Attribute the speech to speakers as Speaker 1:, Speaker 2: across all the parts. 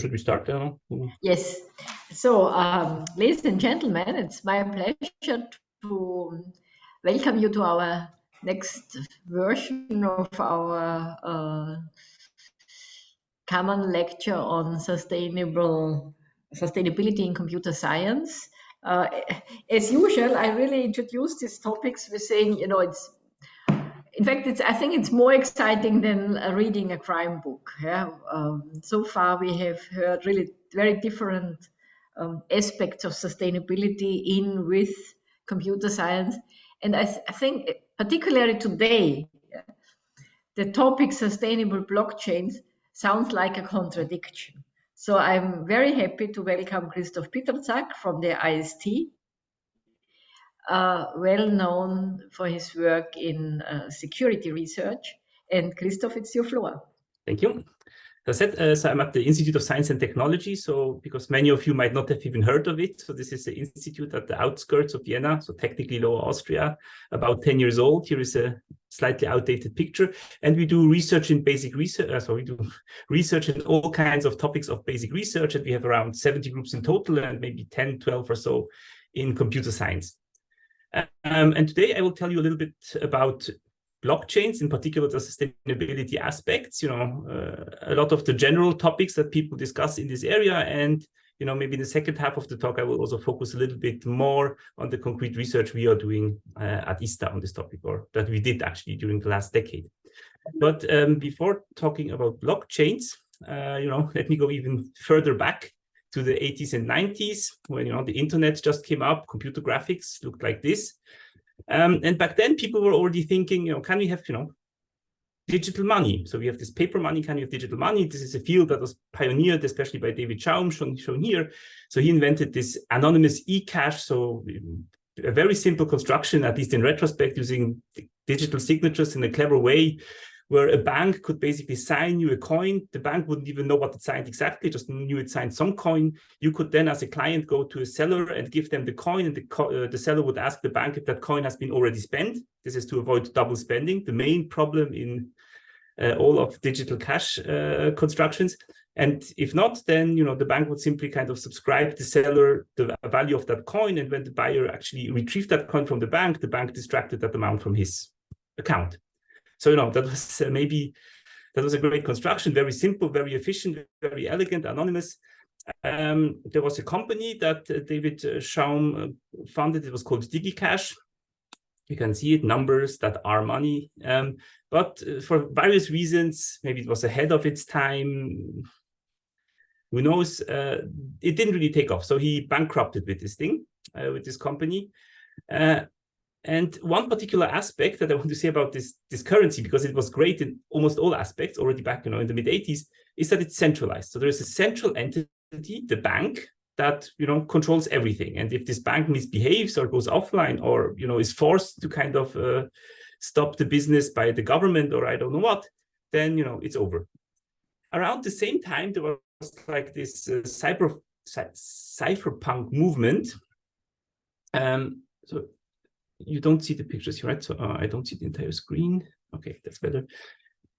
Speaker 1: should we start?
Speaker 2: Yes. So, ladies and gentlemen, it's my pleasure to welcome you to our next version of our common lecture on sustainability in computer science. As usual, I really introduce these topics with saying, I think it's more exciting than reading a crime book. Yeah? So far, we have heard really very different aspects of sustainability with computer science. And I think particularly today, the topic sustainable blockchains sounds like a contradiction. So I'm very happy to welcome Krzysztof Pietrzak from the IST, well known for his work in security research. And Krzysztof, it's your floor.
Speaker 1: Thank you. As I said, so I'm at the Institute of Science and Technology. So because many of you might not have even heard of it. So this is the institute at the outskirts of Vienna, so technically Lower Austria, about 10 years old. Here is a slightly outdated picture. And we do research in basic research. So we do research in all kinds of topics of basic research. And we have around 70 groups in total and maybe 10, 12 or so in computer science. And today I will tell you a little bit about blockchains, in particular the sustainability aspects, a lot of the general topics that people discuss in this area. And, maybe in the second half of the talk, I will also focus a little bit more on the concrete research we are doing at ISTA on this topic, or that we did actually during the last decade. But before talking about blockchains, let me go even further back to the 80s and 90s, when, the internet just came up, computer graphics looked like this. And back then, people were already thinking, can we have, digital money? So we have this paper money, can we have digital money? This is a field that was pioneered, especially by David Chaum, shown here. So he invented this anonymous e-cash, so a very simple construction, at least in retrospect, using digital signatures in a clever way, where a bank could basically sign you a coin. The bank wouldn't even know what it signed exactly, just knew it signed some coin. You could then, as a client, go to a seller and give them the coin, and the seller would ask the bank if that coin has been already spent. This is to avoid double spending, the main problem in all of digital cash constructions. And if not, then the bank would simply kind of subscribe the seller the value of that coin, and when the buyer actually retrieved that coin from the bank distracted that amount from his account. So, that was a great construction, very simple, very efficient, very elegant, anonymous. There was a company that David Chaum founded. It was called DigiCash. You can see it, numbers that are money. But for various reasons, maybe it was ahead of its time. Who knows? It didn't really take off. So he bankrupted with this thing, with this company. And one particular aspect that I want to say about this currency, because it was great in almost all aspects already back, in the mid-80s, is that it's centralized. So there is a central entity, the bank, that, controls everything. And if this bank misbehaves or goes offline or, is forced to kind of stop the business by the government or I don't know what, then, it's over. Around the same time, there was like this cypherpunk movement. So you don't see the pictures here, right? So I don't see the entire screen. Okay, that's better.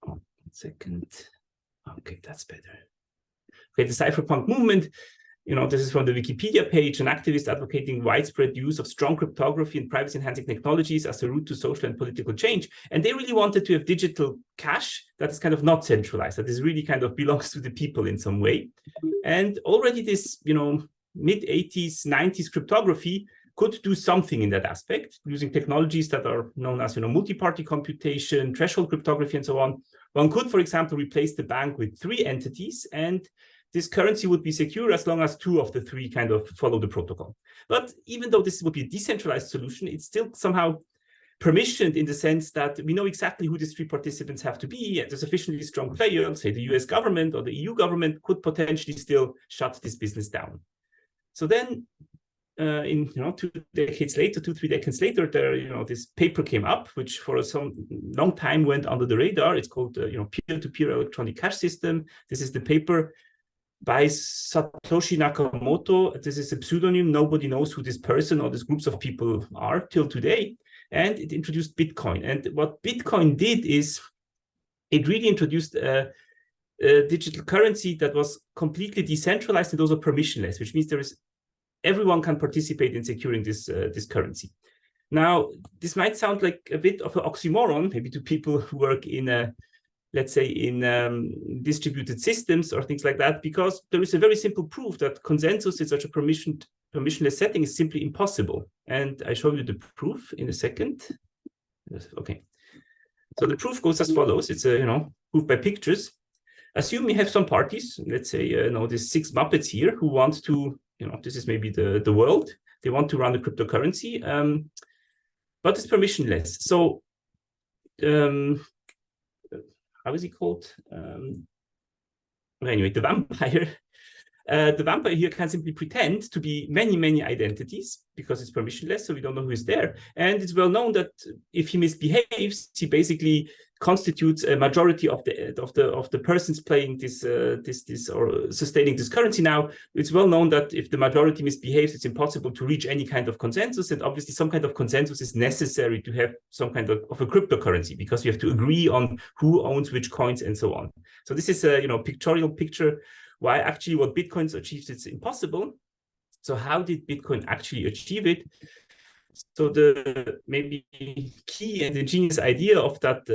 Speaker 1: Oh, 1 second. Okay, that's better. Okay, the cypherpunk movement, this is from the Wikipedia page, an activist advocating widespread use of strong cryptography and privacy-enhancing technologies as a route to social and political change. And they really wanted to have digital cash that is kind of not centralized, that is really kind of belongs to the people in some way. And already this, mid-80s, 90s cryptography could do something in that aspect using technologies that are known as, multi-party computation, threshold cryptography, and so on. One could, for example, replace the bank with 3 entities, and this currency would be secure as long as 2 of the 3 kind of follow the protocol. But even though this would be a decentralized solution, it's still somehow permissioned in the sense that we know exactly who these 3 participants have to be, and a sufficiently strong player, say the US government or the EU government, could potentially still shut this business down. So then, in 2 decades later, 2-3 decades later, there this paper came up, which for some long time went under the radar. It's called peer-to-peer electronic cash system. This is the paper by Satoshi Nakamoto. This is a pseudonym. Nobody knows who this person or these groups of people are till today. And it introduced Bitcoin. And what Bitcoin did is it really introduced a digital currency that was completely decentralized and also permissionless, which means everyone can participate in securing this currency. Now, this might sound like a bit of an oxymoron, maybe to people who work in let's say in distributed systems or things like that, because there is a very simple proof that consensus in such a permissionless setting is simply impossible. And I show you the proof in a second. Okay. So the proof goes as follows. It's a proof by pictures. Assume we have some parties, let's say these 6 Muppets here who want to, this is maybe the world. They want to run a cryptocurrency, but it's permissionless. So how is he called? Anyway, the vampire. The vampire here can simply pretend to be many, many identities because it's permissionless, so we don't know who is there. And it's well known that if he misbehaves, he basically constitutes a majority of the persons playing this or sustaining this currency. Now, it's well known that if the majority misbehaves, it's impossible to reach any kind of consensus, and obviously some kind of consensus is necessary to have some kind of a cryptocurrency, because you have to agree on who owns which coins and so on. So this is a pictorial picture why actually what Bitcoin achieves, it's impossible. So how did Bitcoin actually achieve it? So the maybe key and ingenious idea of that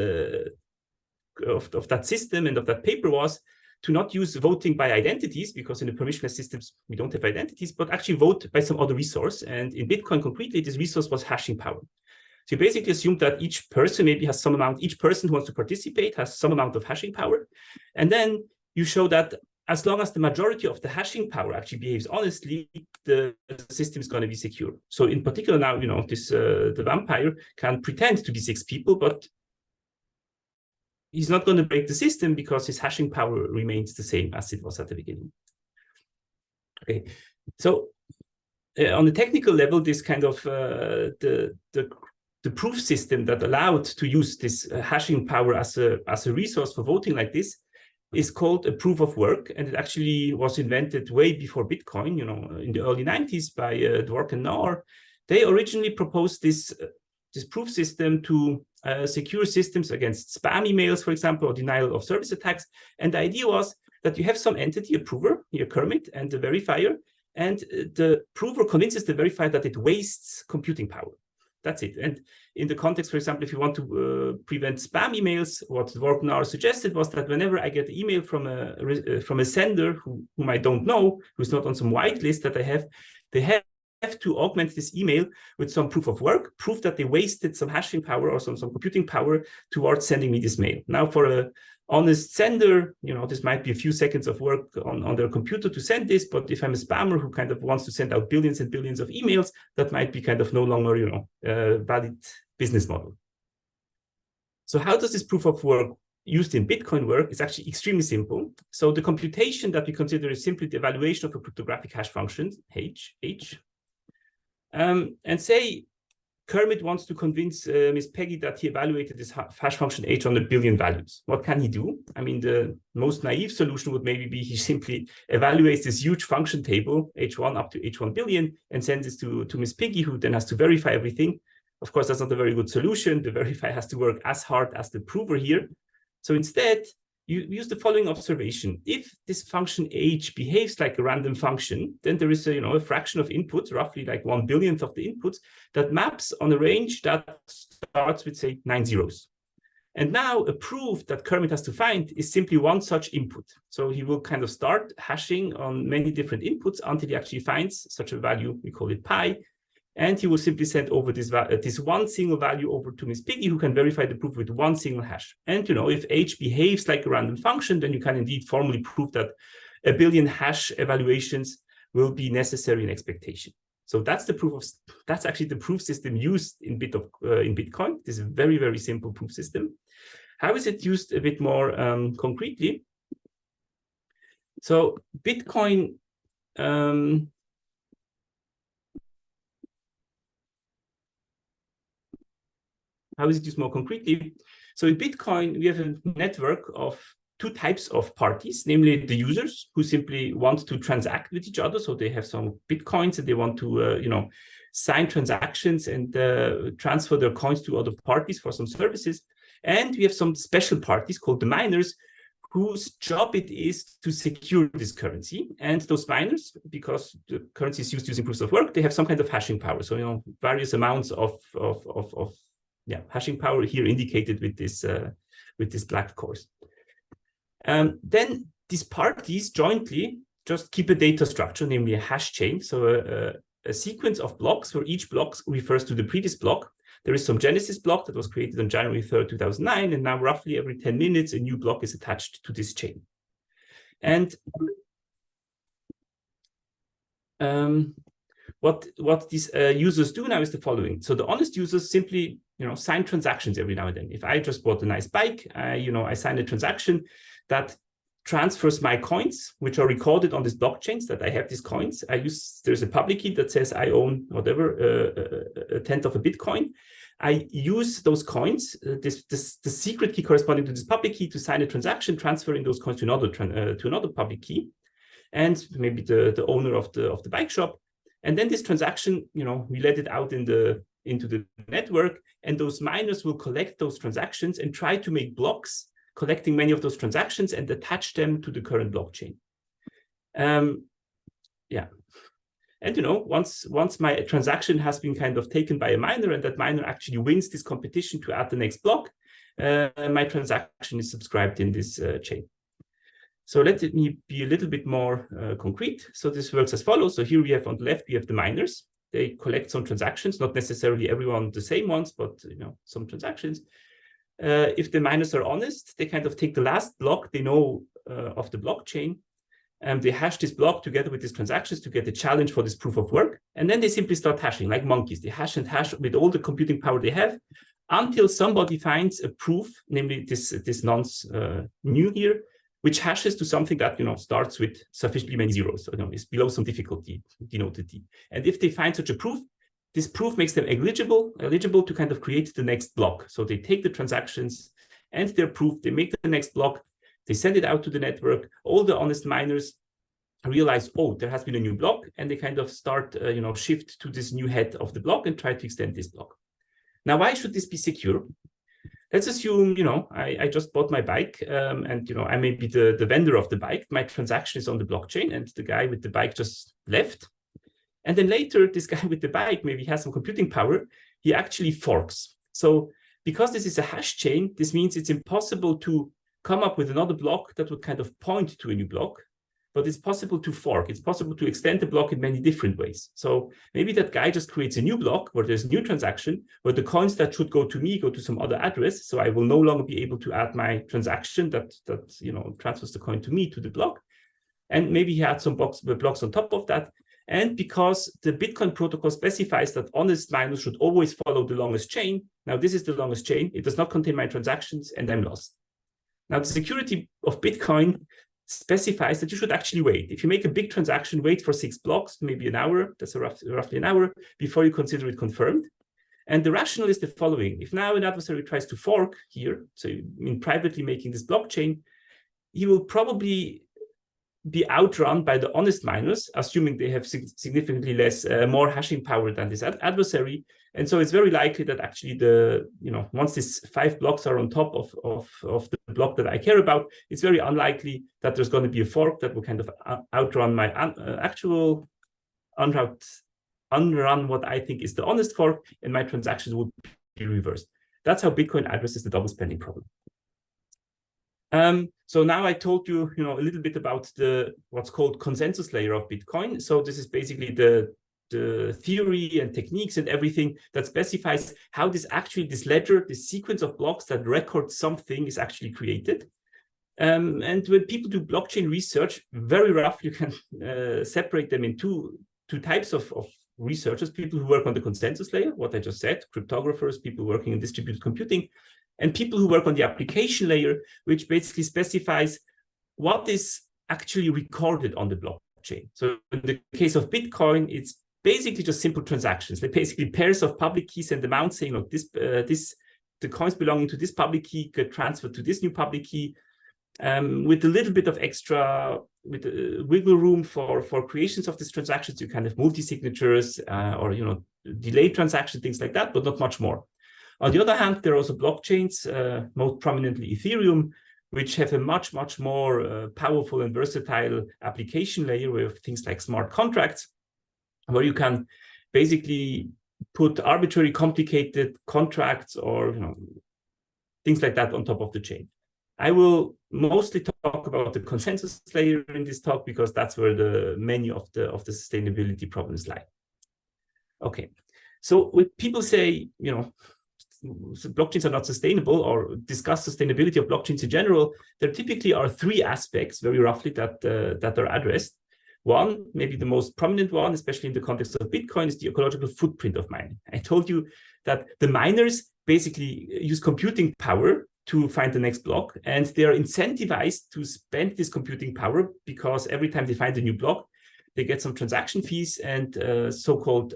Speaker 1: system and of that paper was to not use voting by identities, because in the permissionless systems we don't have identities, but actually vote by some other resource. And in Bitcoin concretely, this resource was hashing power. So you basically assume that each person maybe has some amount, each person who wants to participate has some amount of hashing power. And then you show that as long as the majority of the hashing power actually behaves honestly, the system is going to be secure. So in particular now, the vampire can pretend to be 6 people, but he's not going to break the system because his hashing power remains the same as it was at the beginning. Okay, so on the technical level, this kind of the proof system that allowed to use this hashing power as a resource for voting like this is called a proof of work, and it actually was invented way before Bitcoin, in the early 90s by Dwork and Naur. They originally proposed this proof system to secure systems against spam emails, for example, or denial of service attacks. And the idea was that you have some entity, a prover, here Kermit, and the verifier, and the prover convinces the verifier that it wastes computing power. That's it. And in the context, for example, if you want to prevent spam emails, what Dwork and Naur suggested was that whenever I get an email from a sender whom I don't know, who's not on some whitelist that I have, they have to augment this email with some proof of work, proof that they wasted some hashing power or some computing power towards sending me this mail. Now, for an honest sender, this might be a few seconds of work on their computer to send this, but if I'm a spammer who kind of wants to send out billions and billions of emails, that might be kind of no longer, a valid business model. So how does this proof of work used in Bitcoin work? It's actually extremely simple. So the computation that we consider is simply the evaluation of a cryptographic hash function, H. And say Kermit wants to convince Miss Peggy that he evaluated this hash function H on 1 billion values. What can he do? I mean, the most naive solution would maybe be he simply evaluates this huge function table, H1 up to H1 billion, and sends this to Miss Piggy, who then has to verify everything. Of course, that's not a very good solution. The verifier has to work as hard as the prover here. So instead, you use the following observation. If this function H behaves like a random function, then there is a fraction of inputs, roughly like 1 billionth of the inputs, that maps on a range that starts with, say, 9 zeros. And now a proof that Kermit has to find is simply one such input. So he will kind of start hashing on many different inputs until he actually finds such a value, we call it pi, and he will simply send over this one single value over to Miss Piggy, who can verify the proof with one single hash. And if H behaves like a random function, then you can indeed formally prove that 1 billion hash evaluations will be necessary in expectation. So that's actually the proof system used in Bitcoin. This is a very, very simple proof system. How is it used a bit more concretely? So Bitcoin, how is it used more concretely? So in Bitcoin, we have a network of 2 types of parties, namely the users who simply want to transact with each other. So they have some Bitcoins and they want to, sign transactions and transfer their coins to other parties for some services. And we have some special parties called the miners whose job it is to secure this currency. And those miners, because the currency is used using proofs of work, they have some kind of hashing power. So, you know, various amounts of hashing power here indicated with this black course. Then these parties jointly just keep a data structure, namely a hash chain. So a sequence of blocks where each block refers to the previous block. There is some genesis block that was created on January 3rd, 2009, and now roughly every 10 minutes, a new block is attached to this chain. And what these users do now is the following. So the honest users simply, you know, sign transactions every now and then. If I just bought a nice bike, I sign a transaction that transfers my coins, which are recorded on these blockchains that I have these coins. There's a public key that says I own whatever, a tenth of a Bitcoin. I use those coins, the secret key corresponding to this public key, to sign a transaction, transferring those coins to another public key, and maybe the owner of the bike shop. And then this transaction, you know, we let it out into the network, and those miners will collect those transactions and try to make blocks collecting many of those transactions and attach them to the current blockchain. And, you know, once my transaction has been kind of taken by a miner and that miner actually wins this competition to add the next block, my transaction is subscribed in this chain. So let me be a little bit more concrete. So this works as follows. So here we have on the left, we have the miners. They collect some transactions, not necessarily everyone the same ones, but, you know, some transactions. If the miners are honest, they kind of take the last block they know of the blockchain, and they hash this block together with these transactions to get a challenge for this proof of work. And then they simply start hashing like monkeys. They hash and hash with all the computing power they have until somebody finds a proof, namely this nonce new here, which hashes to something that, you know, starts with sufficiently many zeros. So, you know, it's below some difficulty, denoted D. And if they find such a proof, this proof makes them eligible to kind of create the next block. So they take the transactions and their proof, they make the next block, they send it out to the network. All the honest miners realize, oh, there has been a new block, and they kind of start, shift to this new head of the block and try to extend this block. Now, why should this be secure? Let's assume, you know, I just bought my bike, and, you know, I may be the vendor of the bike. My transaction is on the blockchain, and the guy with the bike just left. And then later, this guy with the bike maybe has some computing power. He actually forks. So because this is a hash chain, this means it's impossible to come up with another block that would kind of point to a new block, but it's possible to fork. It's possible to extend the block in many different ways. So maybe that guy just creates a new block where there's a new transaction, where the coins that should go to me go to some other address. So I will no longer be able to add my transaction that you know, transfers the coin to me to the block. And maybe he had some blocks on top of that. And because the Bitcoin protocol specifies that honest miners should always follow the longest chain, now this is the longest chain, it does not contain my transactions, and I'm lost. Now the security of Bitcoin specifies that you should actually wait. If you make a big transaction, wait for 6 blocks, maybe an hour, that's roughly an hour, before you consider it confirmed. And the rationale is the following. If now an adversary tries to fork here, so in privately making this blockchain, he will probably be outrun by the honest miners, assuming they have significantly more hashing power than this adversary. And so it's very likely that actually once these 5 blocks are on top of the block that I care about, it's very unlikely that there's going to be a fork that will kind of outrun my actual unrun what I think is the honest fork, and my transactions would be reversed. That's how Bitcoin addresses the double spending problem. So now I told you, a little bit about what's called consensus layer of Bitcoin. So this is basically the theory and techniques and everything that specifies how this ledger, this sequence of blocks that records something, is actually created. And when people do blockchain research, very roughly you can separate them in two types of researchers: people who work on the consensus layer, what I just said, cryptographers, people working in distributed computing, and people who work on the application layer, which basically specifies what is actually recorded on the blockchain. So in the case of Bitcoin, it's basically just simple transactions. They're basically pairs of public keys and amounts saying, look, the coins belonging to this public key get transferred to this new public key, with a little bit of extra wiggle room for creations of these transactions. You kind of multi-signatures or delayed transactions, things like that, but not much more. On the other hand, there are also blockchains, most prominently Ethereum, which have a much, much more powerful and versatile application layer with things like smart contracts, where you can basically put arbitrary complicated contracts or things like that on top of the chain. I will mostly talk about the consensus layer in this talk because that's where the many of the sustainability problems lie. Okay, so when people say, blockchains are not sustainable or discuss sustainability of blockchains in general, there typically are three aspects, very roughly, that are addressed. One, maybe the most prominent one, especially in the context of Bitcoin, is the ecological footprint of mining. I told you that the miners basically use computing power to find the next block, and they are incentivized to spend this computing power because every time they find a new block, they get some transaction fees and so-called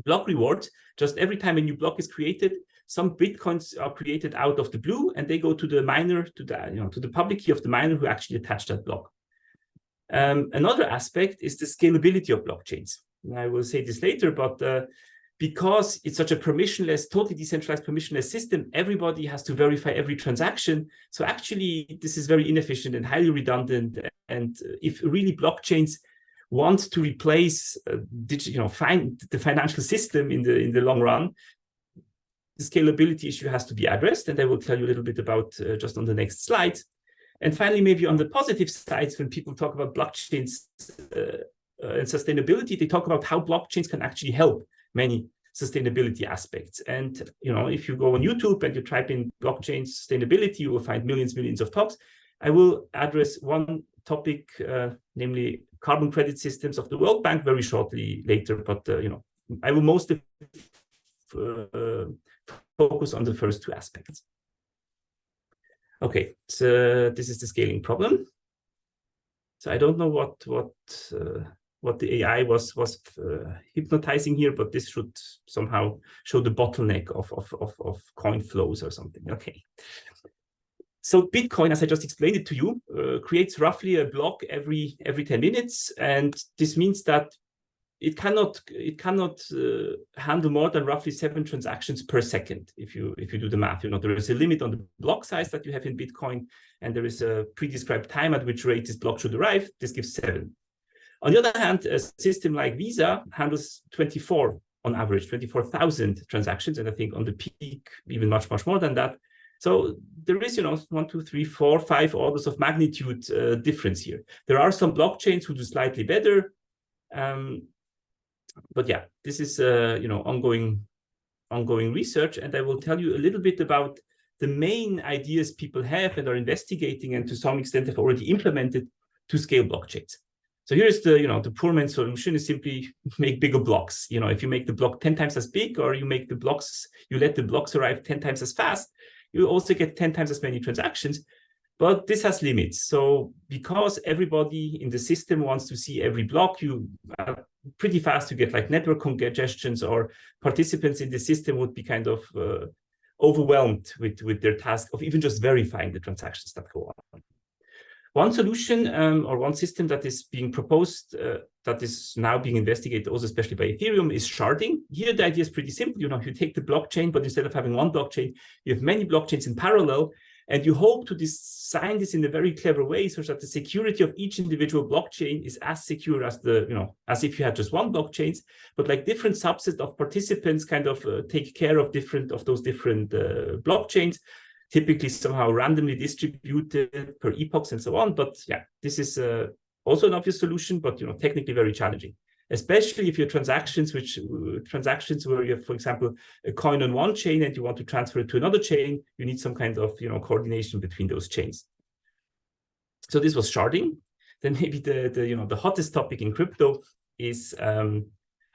Speaker 1: block rewards. Just every time a new block is created, some Bitcoins are created out of the blue, and they go to the miner, to the public key of the miner who actually attached that block. Another aspect is the scalability of blockchains. And I will say this later, but because it's such a permissionless, totally decentralized permissionless system, everybody has to verify every transaction. So actually, this is very inefficient and highly redundant. And if really blockchains want to replace the financial system in the long run, the scalability issue has to be addressed. And I will tell you a little bit about just on the next slide. And finally, maybe on the positive sides, when people talk about blockchains and sustainability, they talk about how blockchains can actually help many sustainability aspects. And if you go on YouTube and you type in blockchain sustainability, you will find millions of talks. I will address one topic, namely carbon credit systems of the World Bank, very shortly later. But I will mostly focus on the first two aspects. Okay, so this is the scaling problem. So I don't know what the AI was hypnotizing here, but this should somehow show the bottleneck of coin flows or something. Okay. So Bitcoin, as I just explained it to you, creates roughly a block every 10 minutes, and this means that it cannot handle more than roughly 7 transactions per second. If you do the math, there is a limit on the block size that you have in Bitcoin, and there is a pre-described time at which rate this block should arrive. This gives 7. On the other hand, a system like Visa handles 24 on average, 24,000 transactions, and I think on the peak even much more than that. So there is 1, 2, 3, 4, 5 orders of magnitude difference here. There are some blockchains who do slightly better. But yeah, this is ongoing research, and I will tell you a little bit about the main ideas people have and are investigating, and to some extent have already implemented to scale blockchains. So here is the poor man's solution is simply make bigger blocks. If you make the block 10 times as big, or you let the blocks arrive 10 times as fast, you also get 10 times as many transactions. But this has limits. So because everybody in the system wants to see every block, you pretty fast you get like network congestions, or participants in the system would be kind of overwhelmed with their task of even just verifying the transactions that go on. One solution or one system that is being proposed, that is now being investigated also especially by Ethereum, is sharding. Here the idea is pretty simple. You take the blockchain, but instead of having one blockchain, you have many blockchains in parallel. And you hope to design this in a very clever way so that the security of each individual blockchain is as secure as as if you had just one blockchain, but like different subsets of participants kind of take care of those different blockchains, typically somehow randomly distributed per epochs and so on. But yeah, this is also an obvious solution, but technically very challenging. Especially if your transactions where you have, for example, a coin on one chain and you want to transfer it to another chain, you need some kind of coordination between those chains. So this was sharding. Then maybe the hottest topic in crypto is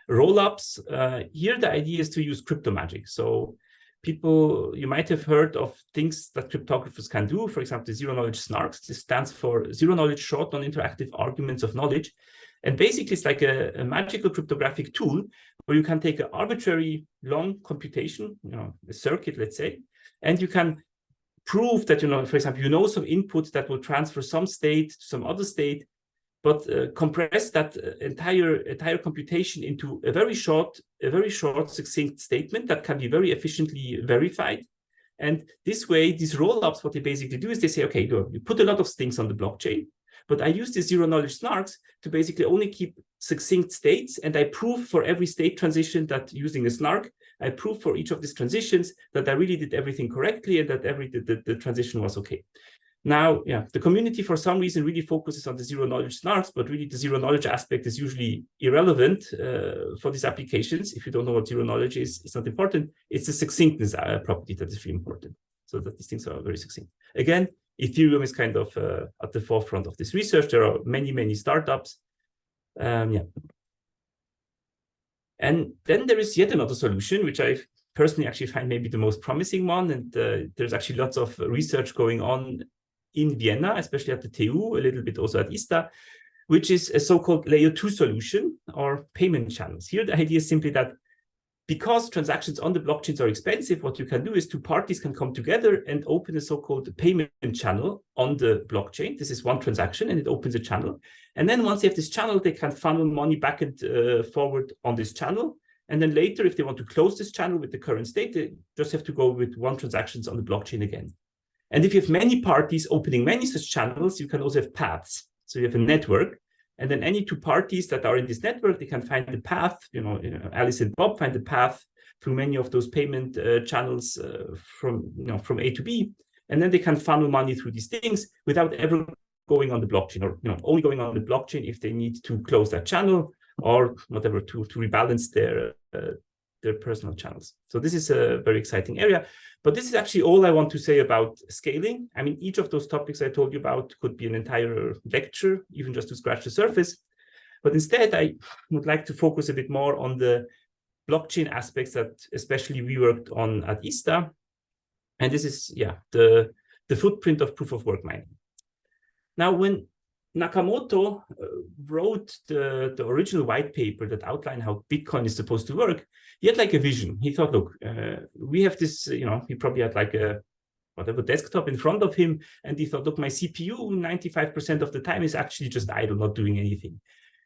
Speaker 1: rollups. Here the idea is to use crypto magic. So you might have heard of things that cryptographers can do. For example, the zero knowledge SNARKs. This stands for zero knowledge short non-interactive arguments of knowledge. And basically, it's like a magical cryptographic tool where you can take an arbitrary long computation, a circuit, let's say, and you can prove that, for example, some input that will transfer some state to some other state, but compress that entire computation into a very short, succinct statement that can be very efficiently verified. And this way, these rollups, what they basically do is they say, okay, you put a lot of things on the blockchain, but I use these zero-knowledge snarks to basically only keep succinct states, and I prove for every state transition that using a snark, I prove for each of these transitions that I really did everything correctly and that the transition was okay. Now, yeah, the community for some reason really focuses on the zero-knowledge snarks, but really the zero-knowledge aspect is usually irrelevant for these applications. If you don't know what zero-knowledge is, it's not important. It's the succinctness property that is really important, so that these things are very succinct. Again, Ethereum is kind of at the forefront of this research. There are many, many startups. Yeah. And then there is yet another solution, which I personally actually find maybe the most promising one. And there's actually lots of research going on in Vienna, especially at the TU, a little bit also at ISTA, which is a so-called layer 2 solution or payment channels. Here, the idea is simply that because transactions on the blockchains are expensive, what you can do is two parties can come together and open a so-called payment channel on the blockchain. This is one transaction, and it opens a channel. And then once they have this channel, they can funnel money back and forward on this channel. And then later, if they want to close this channel with the current state, they just have to go with one transactions on the blockchain again. And if you have many parties opening many such channels, you can also have paths. So you have a network. And then any two parties that are in this network, they can find the path, Alice and Bob find the path through many of those payment channels from A to B. And then they can funnel money through these things without ever going on the blockchain, or only going on the blockchain if they need to close that channel or whatever to rebalance their personal channels. So this is a very exciting area. But this is actually all I want to say about scaling. I mean, each of those topics I told you about could be an entire lecture, even just to scratch the surface. But instead, I would like to focus a bit more on the blockchain aspects that especially we worked on at ISTA. And this is, yeah, the footprint of proof of work mining. Now, when Nakamoto wrote the original white paper that outlined how Bitcoin is supposed to work, he had like a vision. He thought, look, we have this, he probably had like a whatever desktop in front of him. And he thought, look, my CPU 95% of the time is actually just idle, not doing anything.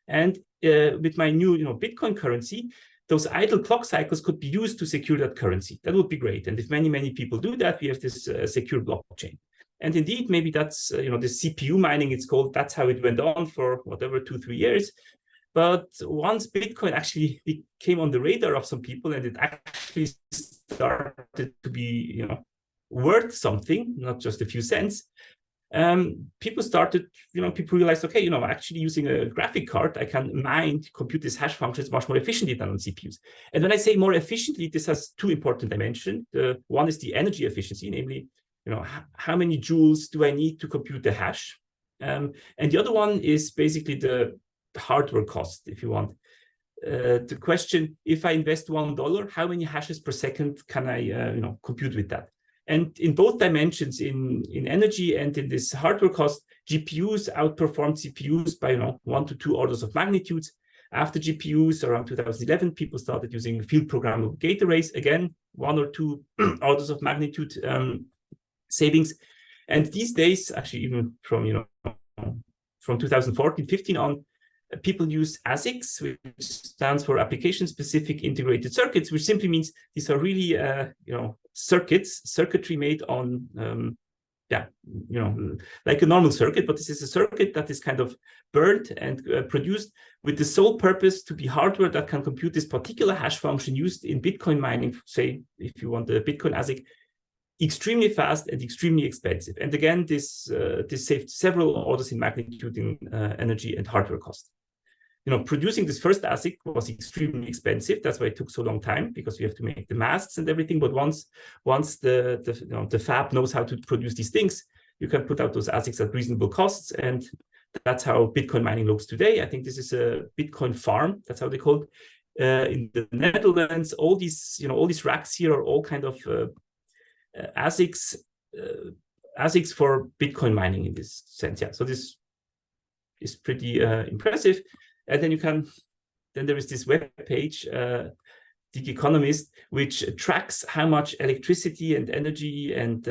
Speaker 1: And with my new Bitcoin currency, those idle clock cycles could be used to secure that currency. That would be great. And if many, many people do that, we have this secure blockchain. And indeed, maybe that's, the CPU mining, it's called, that's how it went on for whatever, 2-3 years. But once Bitcoin actually came on the radar of some people and it actually started to be, worth something, not just a few cents, people started, people realized, okay, actually using a graphic card, I can compute these hash functions much more efficiently than on CPUs. And when I say more efficiently, this has two important dimensions. One is the energy efficiency, namely, how many joules do I need to compute the hash? And the other one is basically the hardware cost, if you want. The question, if I invest $1, how many hashes per second can I compute with that? And in both dimensions, in energy and in this hardware cost, GPUs outperformed CPUs by 1 to 2 orders of magnitudes. After GPUs, around 2011, people started using field programmable gate arrays. Again, 1 or 2 orders of magnitude savings. And these days, actually, even from 2014-15 on, people use ASICs, which stands for application-specific integrated circuits, which simply means these are really, circuitry made on, like a normal circuit, but this is a circuit that is kind of burnt and produced with the sole purpose to be hardware that can compute this particular hash function used in Bitcoin mining, say, if you want the Bitcoin ASIC, extremely fast and extremely expensive. And again, this saved several orders in magnitude in energy and hardware cost. Producing this first ASIC was extremely expensive. That's why it took so long time, because we have to make the masks and everything. But once the fab knows how to produce these things, you can put out those ASICs at reasonable costs. And that's how Bitcoin mining looks today. I think this is a Bitcoin farm. That's how they call it. In the Netherlands, all these racks here are all kind of ASICs for Bitcoin mining in this sense. Yeah, so this is pretty impressive. And then there is this web page, The Economist, which tracks how much electricity and energy and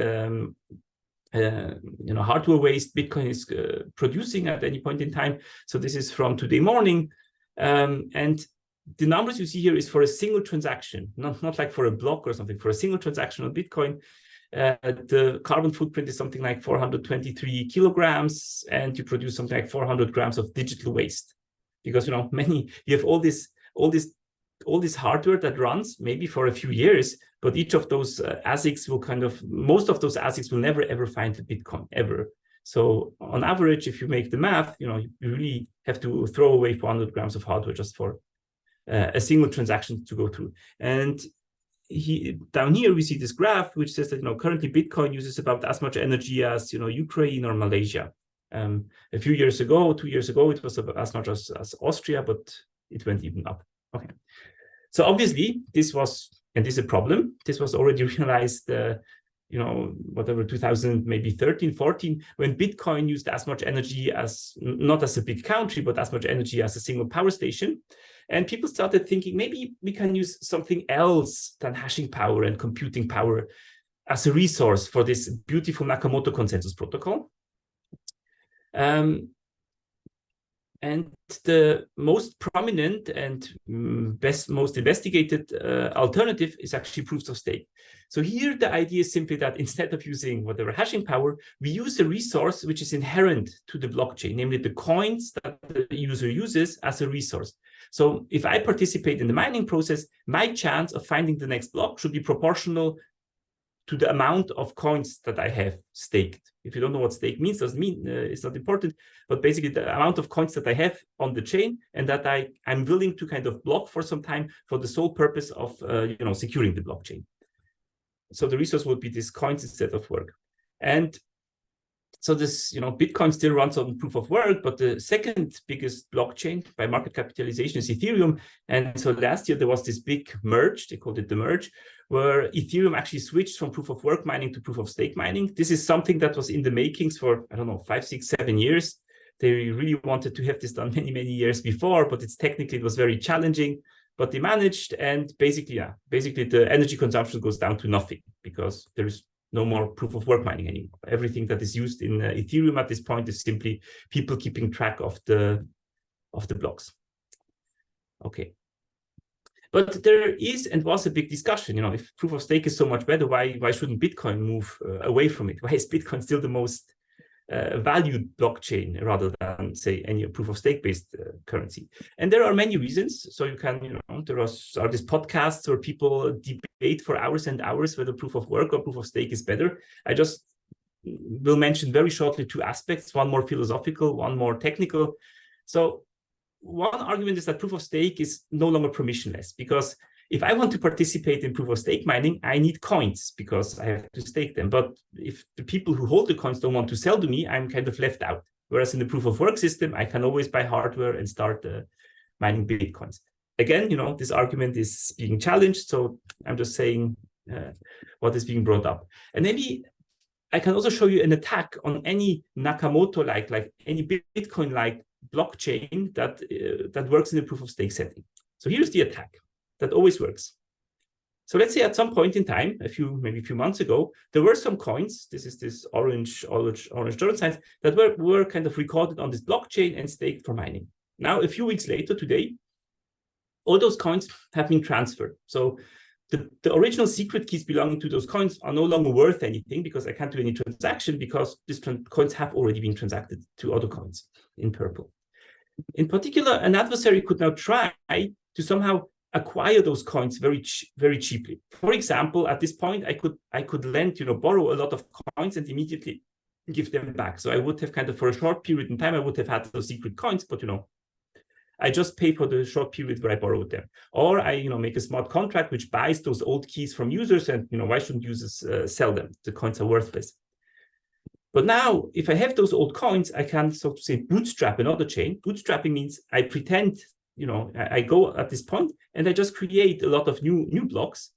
Speaker 1: hardware waste Bitcoin is producing at any point in time. So this is from today morning, and the numbers you see here is for a single transaction, not like for a block or something, for a single transaction on Bitcoin. the carbon footprint is something like 423 kilograms, and you produce something like 400 grams of digital waste. Because, you know, you have all this hardware that runs maybe for a few years, but each of those ASICs will most of those ASICs will never ever find the Bitcoin ever. So on average, if you make the math, you know, you really have to throw away 400 grams of hardware just for a single transaction to go through. And down here, we see this graph, which says that, you know, currently Bitcoin uses about as much energy as, you know, Ukraine or Malaysia. A few years ago, 2 years ago, it was as much as Austria, but it went even up. Okay. So obviously, this is a problem. This was already realized, you know, whatever, 2000, maybe 13, 14, when Bitcoin used as much energy as, not as a big country, but as much energy as a single power station. And people started thinking, maybe we can use something else than hashing power and computing power as a resource for this beautiful Nakamoto consensus protocol. And the most prominent and most investigated alternative is actually proofs of stake. So here the idea is simply that instead of using whatever hashing power, we use a resource which is inherent to the blockchain, namely the coins that the user uses as a resource. So if I participate in the mining process, my chance of finding the next block should be proportional to the amount of coins that I have staked. If you don't know what stake means, doesn't mean it's not important, but basically the amount of coins that I have on the chain and that I'm willing to kind of block for some time for the sole purpose of you know, securing the blockchain. So the resource would be these coins instead of work. And so this, you know, Bitcoin still runs on proof of work, but the second biggest blockchain by market capitalization is Ethereum. And so last year there was this big merge, they called it the merge, where Ethereum actually switched from proof of work mining to proof of stake mining. This is something that was in the makings for, I don't know, 5, 6, 7 years. They really wanted to have this done many, many years before, but it was very challenging, but they managed. And basically the energy consumption goes down to nothing because there is no more proof of work mining anymore. Everything that is used in Ethereum at this point is simply people keeping track of the blocks. Okay. But there is and was a big discussion, you know, if proof of stake is so much better, why shouldn't Bitcoin move away from it? Why is Bitcoin still the most valued blockchain rather than, say, any proof of stake based currency? And there are many reasons. So you can, you know, there are these podcasts where people debate for hours and hours whether proof of work or proof of stake is better. I just will mention very shortly 2 aspects, one more philosophical, one more technical. So one argument is that proof of stake is no longer permissionless, because if I want to participate in proof of stake mining, I need coins because I have to stake them. But if the people who hold the coins don't want to sell to me, I'm kind of left out. Whereas in the proof of work system, I can always buy hardware and start mining Bitcoins. Again, you know, this argument is being challenged. So I'm just saying what is being brought up. And maybe I can also show you an attack on any Nakamoto-like, like any Bitcoin-like blockchain that works in a proof of stake setting. So here's the attack that always works. So let's say at some point in time, maybe a few months ago, there were some coins. This is this orange dollar signs that were kind of recorded on this blockchain and staked for mining. Now, a few weeks later, today, all those coins have been transferred. So the original secret keys belonging to those coins are no longer worth anything because I can't do any transaction because these coins have already been transacted to other coins in purple. In particular, an adversary could now try to somehow acquire those coins very cheaply. For example, at this point, I could lend, you know, borrow a lot of coins and immediately give them back. So I would have kind of, for a short period in time, I would have had those secret coins, but, you know, I just pay for the short period where I borrowed them. Or I, you know, make a smart contract which buys those old keys from users, and, you know, why shouldn't users sell them? The coins are worthless. But now, if I have those old coins, I can, so to say, bootstrap another chain. Bootstrapping means I pretend, you know, I go at this point and I just create a lot of new blocks.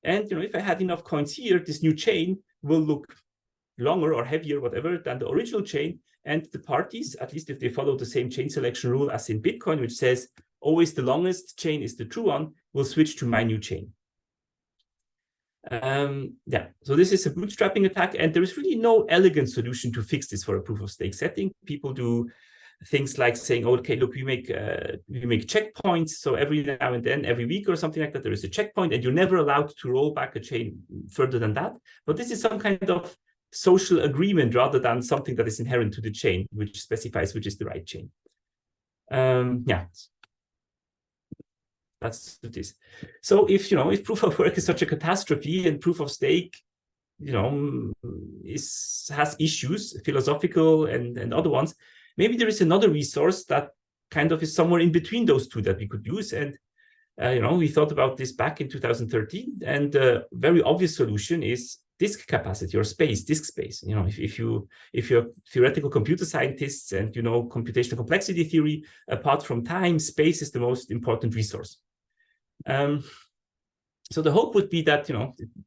Speaker 1: And, you know, if I had enough coins here, this new chain will look longer or heavier, whatever, than the original chain. And the parties, at least if they follow the same chain selection rule as in Bitcoin, which says always the longest chain is the true one, will switch to my new chain. Yeah, so this is a bootstrapping attack, and there is really no elegant solution to fix this for a proof of stake setting. People do things like saying, okay, look, we make checkpoints. So every now and then, every week or something like that, there is a checkpoint, and you're never allowed to roll back a chain further than that. But this is some kind of social agreement rather than something that is inherent to the chain, which specifies which is the right chain. Yeah, that's this. So if if proof of work is such a catastrophe and proof of stake, has issues, philosophical and other ones, maybe there is another resource that kind of is somewhere in between those two that we could use. And we thought about this back in 2013, and the very obvious solution is disk capacity or space, disk space. If you're theoretical computer scientists and computational complexity theory, apart from time, space is the most important resource. So the hope would be that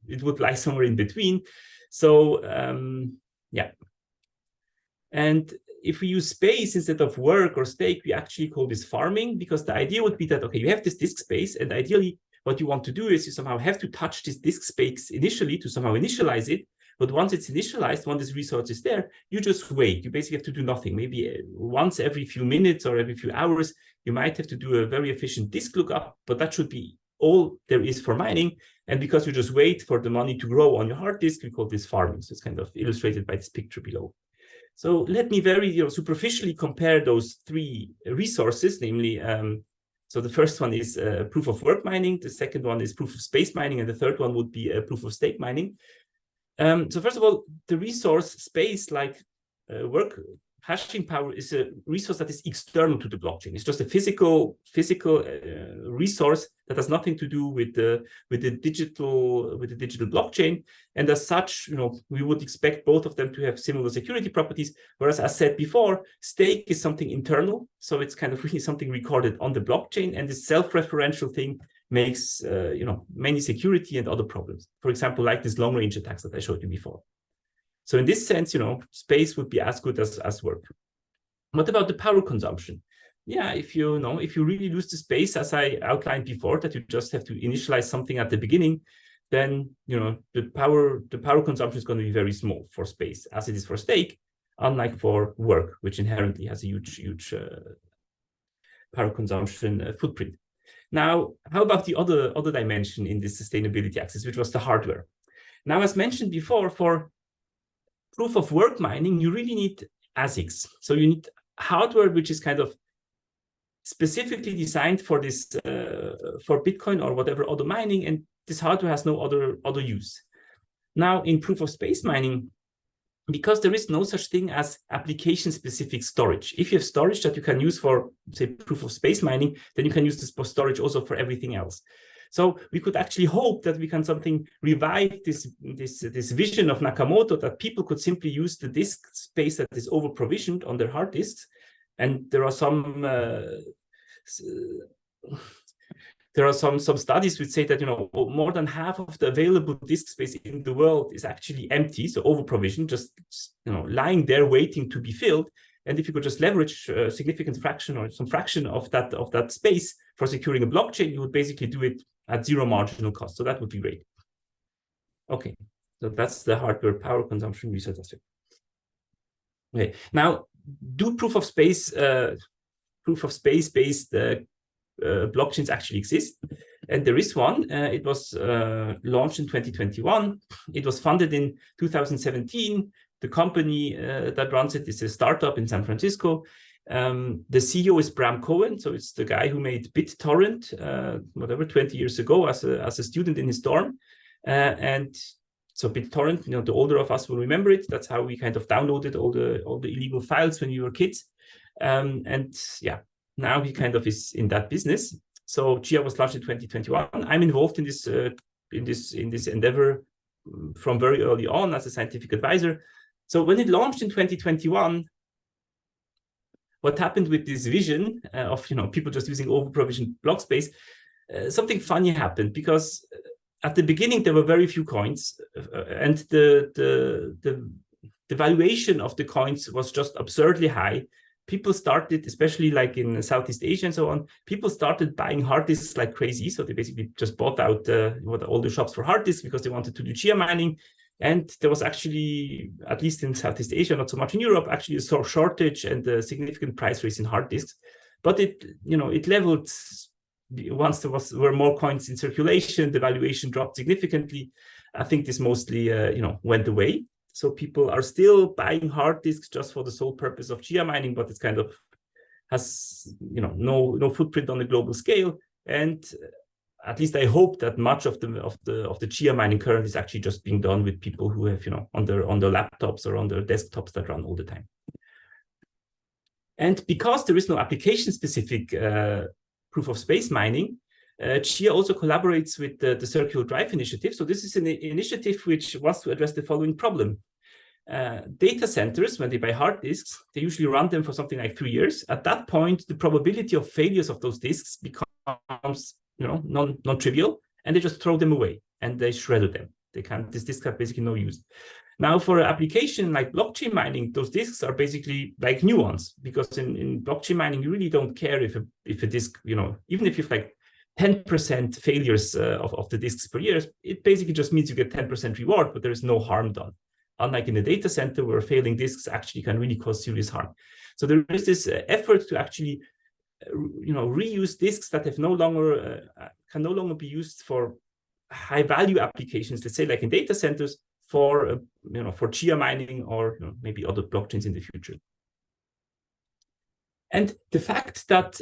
Speaker 1: it would lie somewhere in between. So yeah, and if we use space instead of work or stake, we actually call this farming, because the idea would be that, okay, you have this disk space, and ideally what you want to do is you somehow have to touch this disk space initially to somehow initialize it. But once it's initialized, once this resource is there, you just wait. You basically have to do nothing. Maybe once every few minutes or every few hours, you might have to do a very efficient disk lookup, but that should be all there is for mining. And because you just wait for the money to grow on your hard disk, we call this farming. So it's kind of illustrated by this picture below. So let me very superficially compare those three resources, namely, so the first one is proof of work mining, the second one is proof of space mining, and the third one would be proof of stake mining. So first of all, the resource space, like work hashing power, is a resource that is external to the blockchain. It's just a physical resource that has nothing to do with the digital blockchain. And as such, we would expect both of them to have similar security properties. Whereas, as said before, stake is something internal, so it's kind of really something recorded on the blockchain, and this self-referential thing makes many security and other problems. For example, like this long-range attacks that I showed you before. So in this sense, space would be as good as work. What about the power consumption? Yeah, if you really lose the space, as I outlined before, that you just have to initialize something at the beginning, then the power consumption is going to be very small for space, as it is for stake, unlike for work, which inherently has a huge power consumption footprint. Now, how about the other dimension in this sustainability axis, which was the hardware? Now, as mentioned before, for proof of work mining, you really need ASICs. So you need hardware which is kind of specifically designed for this, for Bitcoin or whatever other mining, and this hardware has no other use. Now, in proof of space mining, because there is no such thing as application-specific storage. If you have storage that you can use for, say, proof of space mining, then you can use this storage also for everything else. So we could actually hope that we can revive this vision of Nakamoto, that people could simply use the disk space that is over-provisioned on their hard disks. And there are some studies which say that more than half of the available disk space in the world is actually empty, so over-provisioned, just lying there waiting to be filled. And if you could just leverage a significant fraction or some fraction of that space for securing a blockchain, you would basically do it at zero marginal cost. So that would be great. Okay, so that's the hardware power consumption research aspect. Okay, now do proof of space based blockchains actually exist? And there is one. It was launched in 2021. It was funded in 2017. The company that runs it is a startup in San Francisco. The CEO is Bram Cohen, so it's the guy who made BitTorrent, 20 years ago as a student in his dorm. And so BitTorrent, the older of us will remember it. That's how we kind of downloaded all the illegal files when we were kids. And yeah, now he kind of is in that business. So Chia was launched in 2021. I'm involved in this endeavor from very early on as a scientific advisor. So when it launched in 2021, what happened with this vision of people just using over-provisioned block space? Something funny happened, because at the beginning there were very few coins, and the valuation of the coins was just absurdly high. People started, especially like in Southeast Asia and so on, people started buying hard disks like crazy. So they basically just bought out all the shops for hard disks because they wanted to do Chia mining. And there was actually, at least in Southeast Asia, not so much in Europe, actually a shortage and a significant price raise in hard disks. But it, it leveled once there were more coins in circulation, the valuation dropped significantly. I think this mostly, went away. So people are still buying hard disks just for the sole purpose of Chia mining, but it's kind of has, no footprint on a global scale. And at least I hope that much of the Chia mining currently is actually just being done with people who have, on their laptops or on their desktops that run all the time. And because there is no application-specific proof of space mining, Chia also collaborates with the Circular Drive initiative. So this is an initiative which wants to address the following problem. Data centers, when they buy hard disks, they usually run them for something like 3 years. At that point, the probability of failures of those disks becomes, non-trivial, and they just throw them away and they shred them. These disks have basically no use. Now, for an application like blockchain mining, those disks are basically like new ones, because in blockchain mining, you really don't care if a disk, even if you've like 10% failures of the disks per year, it basically just means you get 10% reward, but there is no harm done. Unlike in a data center where failing disks actually can really cause serious harm. So there is this effort to actually, reuse disks that have can no longer be used for high value applications, let's say like in data centers, for Chia mining or maybe other blockchains in the future. And the fact that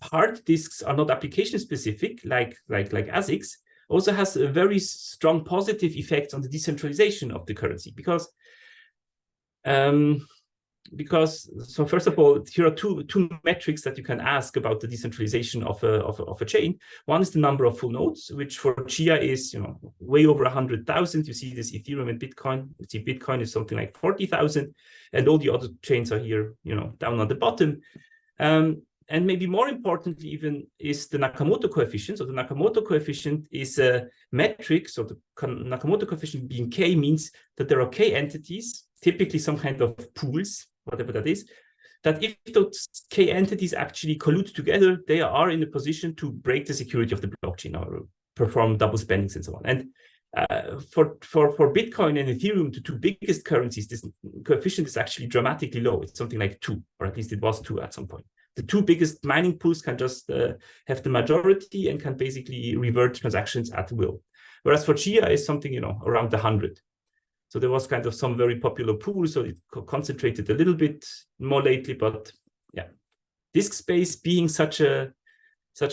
Speaker 1: hard disks are not application specific, like ASICs, also has a very strong positive effect on the decentralization of the currency, because so first of all, here are two metrics that you can ask about the decentralization of a chain. One is the number of full nodes, which for Chia is way over 100,000. You see this Ethereum and Bitcoin. You see Bitcoin is something like 40,000, and all the other chains are here, down on the bottom. And maybe more importantly even is the Nakamoto coefficient. So the Nakamoto coefficient is a metric. So the Nakamoto coefficient being K means that there are K entities, typically some kind of pools, whatever that is, that if those K entities actually collude together, they are in a position to break the security of the blockchain or perform double spendings and so on. And for Bitcoin and Ethereum, the two biggest currencies, this coefficient is actually dramatically low. It's something like 2, or at least it was 2 at some point. The two biggest mining pools can just have the majority and can basically revert transactions at will. Whereas for Chia is something, around 100. So there was kind of some very popular pool, so it concentrated a little bit more lately, but yeah. Disk space being such a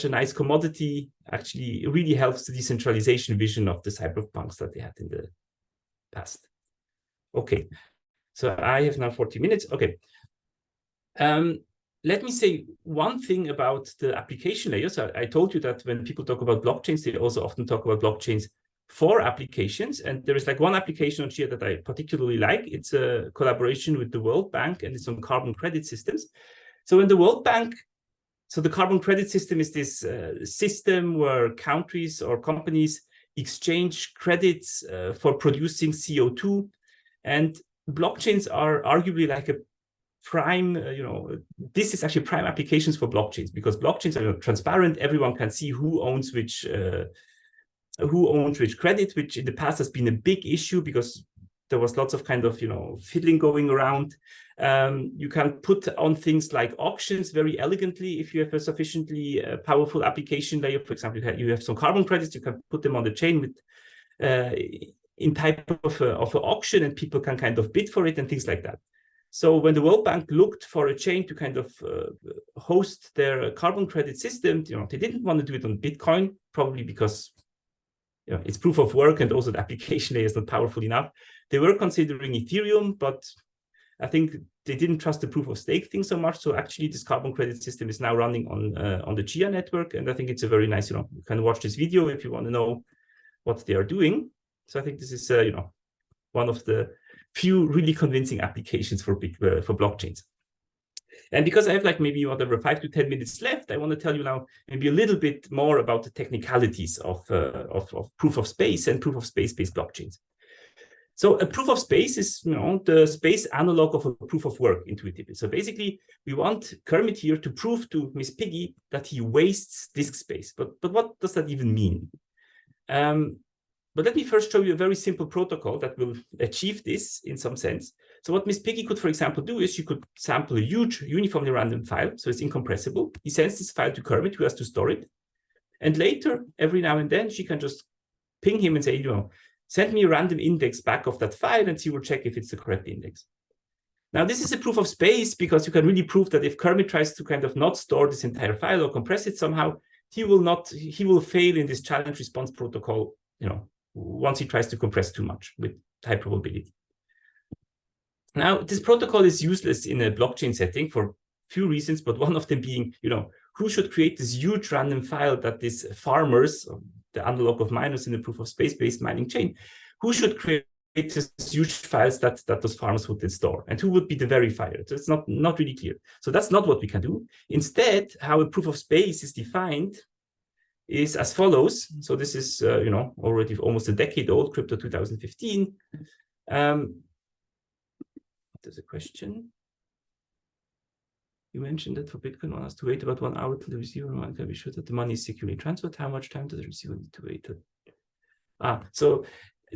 Speaker 1: nice commodity actually really helps the decentralization vision of the cyberpunks that they had in the past. Okay, so I have now 40 minutes. Okay. Let me say one thing about the application layer. So I told you that when people talk about blockchains, they also often talk about blockchains for applications. And there is like one application on Chia that I particularly like. It's a collaboration with the World Bank, and it's on carbon credit systems. So in the World Bank, so the carbon credit system is this system where countries or companies exchange credits for producing CO2. And blockchains are arguably like a prime, this is actually prime applications for blockchains, because blockchains are transparent. Everyone can see who owns which credit, which in the past has been a big issue because there was lots of kind of, fiddling going around. You can put on things like auctions very elegantly if you have a sufficiently powerful application layer. For example, you have some carbon credits, you can put them on the chain with in type of an auction, and people can kind of bid for it and things like that. So when the World Bank looked for a chain to kind of host their carbon credit system, they didn't want to do it on Bitcoin, probably because it's proof of work and also the application layer is not powerful enough. They were considering Ethereum, but I think they didn't trust the proof of stake thing so much. So actually this carbon credit system is now running on the Chia network. And I think it's a very nice, you can watch this video if you want to know what they are doing. So I think this is, one of the few really convincing applications for blockchains. And because I have like maybe whatever 5 to 10 minutes left, I want to tell you now maybe a little bit more about the technicalities of proof of space and proof of space-based blockchains. So a proof of space is the space analog of a proof of work intuitively. So basically, we want Kermit here to prove to Miss Piggy that he wastes disk space. But what does that even mean? But let me first show you a very simple protocol that will achieve this in some sense. So what Miss Piggy could, for example, do is she could sample a huge uniformly random file, so it's incompressible. He sends this file to Kermit, who has to store it. And later, every now and then, she can just ping him and say, send me a random index back of that file, and he will check if it's the correct index. Now, this is a proof of space because you can really prove that if Kermit tries to kind of not store this entire file or compress it somehow, he will fail in this challenge response protocol, once he tries to compress too much with high probability. Now, this protocol is useless in a blockchain setting for a few reasons, but one of them being, who should create this huge random file that these farmers, the analog of miners in the proof of space-based mining chain, who should create these huge files that those farmers would then store, and who would be the verifier? So it's not really clear. So that's not what we can do. Instead, how a proof of space is defined is as follows. So this is, already almost a decade old, Crypto 2015. There's a question. You mentioned that for Bitcoin, one has to wait about 1 hour till the receiver can be sure that the money is securely transferred. How much time does the receiver need to wait? So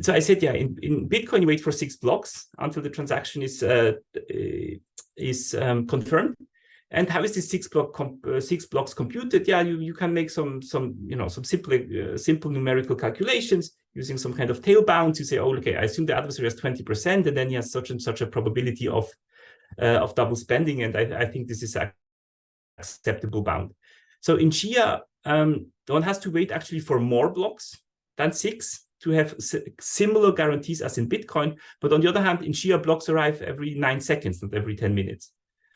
Speaker 1: I said, yeah, in Bitcoin, you wait for 6 blocks until the transaction is confirmed. And how is this 6 blocks computed? Yeah, you can make some simple numerical calculations using some kind of tail bounds. You say, oh, okay, I assume the adversary has 20%, and then he has such and such a probability of double spending, and I think this is an acceptable bound. So in Chia, one has to wait actually for more blocks than 6 to have similar guarantees as in Bitcoin. But on the other hand, in Chia, blocks arrive every 9 seconds, not every 10 minutes.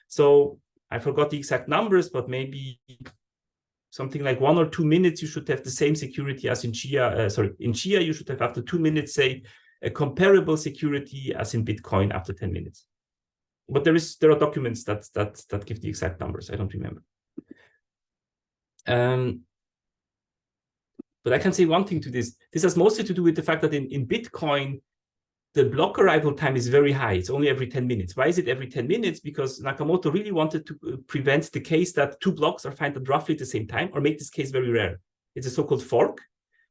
Speaker 1: So I forgot the exact numbers, but maybe something like 1 or 2 minutes, you should have the same security as in Chia. In Chia, you should have after 2 minutes, say, a comparable security as in Bitcoin after 10 minutes. But there are documents that give the exact numbers. I don't remember. But I can say one thing to this. This has mostly to do with the fact that in Bitcoin, the block arrival time is very high. It's only every 10 minutes. Why is it every 10 minutes? Because Nakamoto really wanted to prevent the case that 2 blocks are found at roughly the same time, or make this case very rare. It's a so-called fork,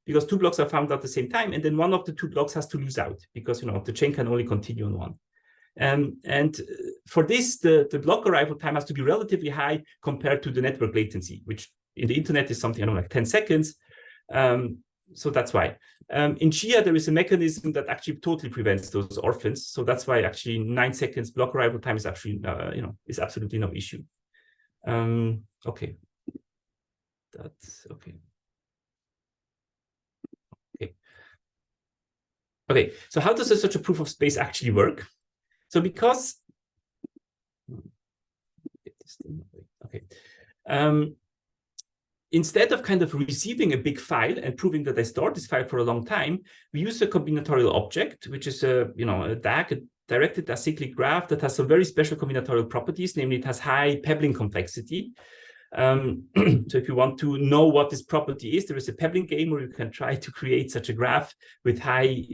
Speaker 1: because 2 blocks are found at the same time, and then one of the 2 blocks has to lose out, because the chain can only continue on one. And for this, the block arrival time has to be relatively high compared to the network latency, which in the internet is something, like 10 seconds. So that's why. In Chia, there is a mechanism that actually totally prevents those orphans. So that's why actually 9 seconds block arrival time is actually, is absolutely no issue. Okay. That's okay. Okay, so how does such a proof of space actually work? So because, instead of kind of receiving a big file and proving that I stored this file for a long time, we use a combinatorial object, which is a DAG, a directed acyclic graph that has some very special combinatorial properties. Namely, it has high pebbling complexity. So if you want to know what this property is, there is a pebbling game where you can try to create such a graph with high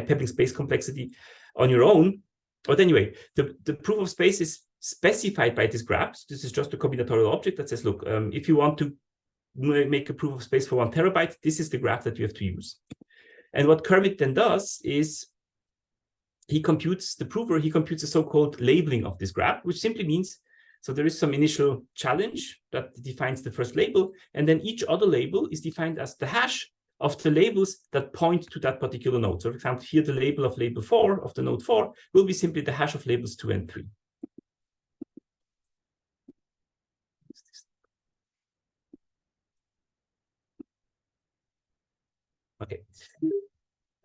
Speaker 1: pebbling space complexity on your own. But anyway, the proof of space is specified by this graph. So this is just a combinatorial object that says, look, if you want to make a proof of space for 1 terabyte, this is the graph that you have to use. And what Kermit then does is he computes a so-called labeling of this graph, which simply means, so there is some initial challenge that defines the first label, and then each other label is defined as the hash of the labels that point to that particular node. So for example, here the label of label 4 of the node 4 will be simply the hash of labels 2 and 3. Okay.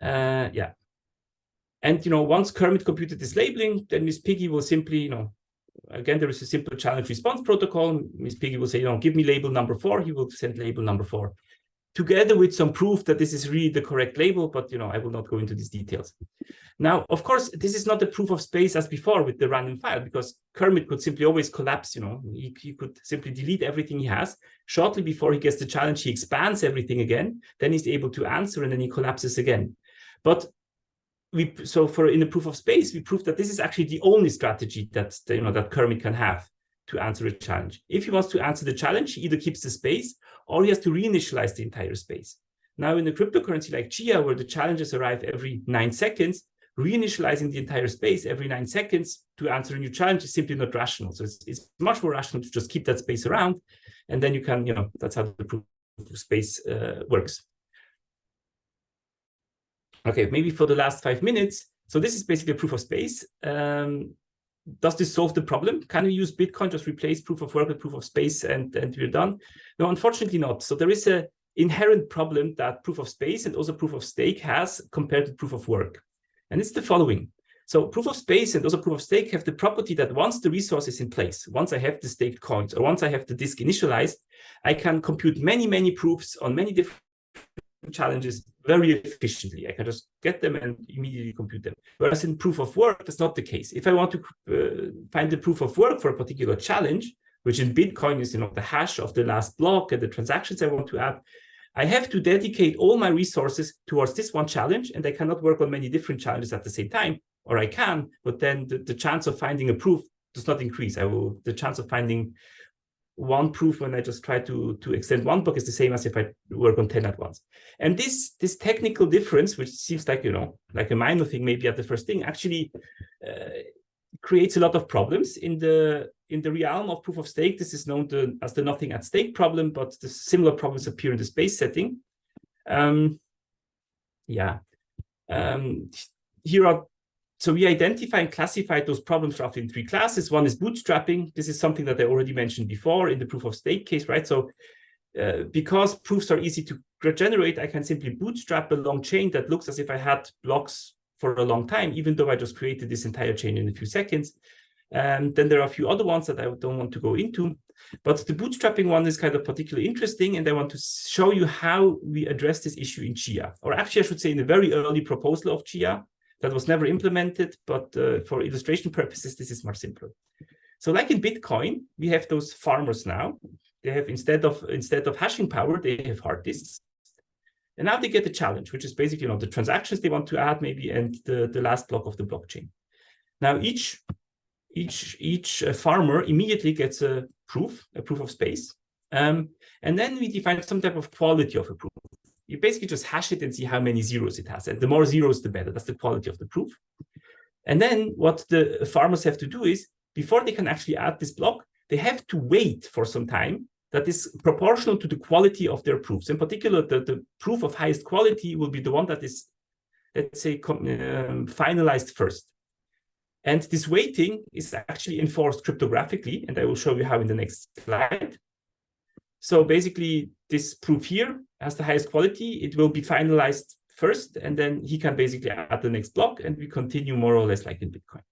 Speaker 1: Yeah. And once Kermit computed this labeling, then Miss Piggy will simply, again, there is a simple challenge response protocol. Miss Piggy will say, give me label number 4. He will send label number 4, together with some proof that this is really the correct label, but I will not go into these details. Now, of course, this is not a proof of space as before with the random file, because Kermit could simply always collapse, he could simply delete everything he has. Shortly before he gets the challenge, he expands everything again, then he's able to answer, and then he collapses again. But in the proof of space, we prove that this is actually the only strategy that Kermit can have to answer a challenge. If he wants to answer the challenge, he either keeps the space or he has to reinitialize the entire space. Now in a cryptocurrency like Chia, where the challenges arrive every 9 seconds, reinitializing the entire space every 9 seconds to answer a new challenge is simply not rational. So it's much more rational to just keep that space around, and then you can, that's how the proof of space works. Okay, maybe for the last 5 minutes. So this is basically a proof of space. Does this solve the problem? Can we use Bitcoin, just replace proof of work with proof of space, and we're done? No, unfortunately not. So there is an inherent problem that proof of space and also proof of stake has compared to proof of work. And it's the following. So proof of space and also proof of stake have the property that once the resource is in place, once I have the staked coins, or once I have the disk initialized, I can compute many, many proofs on many different challenges very efficiently. I can just get them and immediately compute them. Whereas in proof of work, that's not the case. If I want to find the proof of work for a particular challenge, which in Bitcoin is the hash of the last block and the transactions I want to add, I have to dedicate all my resources towards this one challenge, and I cannot work on many different challenges at the same time, or I can, but then the chance of finding a proof does not increase. The chance of finding one proof when I just try to extend one block is the same as if I work on 10 at once. And this technical difference, which seems like, like a minor thing, maybe at the first thing, actually creates a lot of problems in the realm of proof of stake. This is known as the nothing at stake problem, but the similar problems appear in the space setting. So we identify and classify those problems roughly in 3 classes. One is bootstrapping. This is something that I already mentioned before in the proof of stake case, right? So because proofs are easy to generate, I can simply bootstrap a long chain that looks as if I had blocks for a long time, even though I just created this entire chain in a few seconds. Then there are a few other ones that I don't want to go into. But the bootstrapping one is kind of particularly interesting, and I want to show you how we address this issue in Chia. Or actually, I should say in a very early proposal of Chia, that was never implemented, but for illustration purposes, this is much simpler. So like in Bitcoin, we have those farmers now. They have, instead of hashing power, they have hard disks. And now they get a challenge, which is basically the transactions they want to add maybe, and the last block of the blockchain. Now each farmer immediately gets a proof of space. And then we define some type of quality of a proof. You basically just hash it and see how many zeros it has. And the more zeros, the better. That's the quality of the proof. And then what the farmers have to do is, before they can actually add this block, they have to wait for some time that is proportional to the quality of their proofs. In particular, the proof of highest quality will be the one that is, let's say, finalized first. And this waiting is actually enforced cryptographically, and I will show you how in the next slide. So basically, this proof here has the highest quality. It will be finalized first, and then he can basically add the next block, and we continue more or less like in Bitcoin.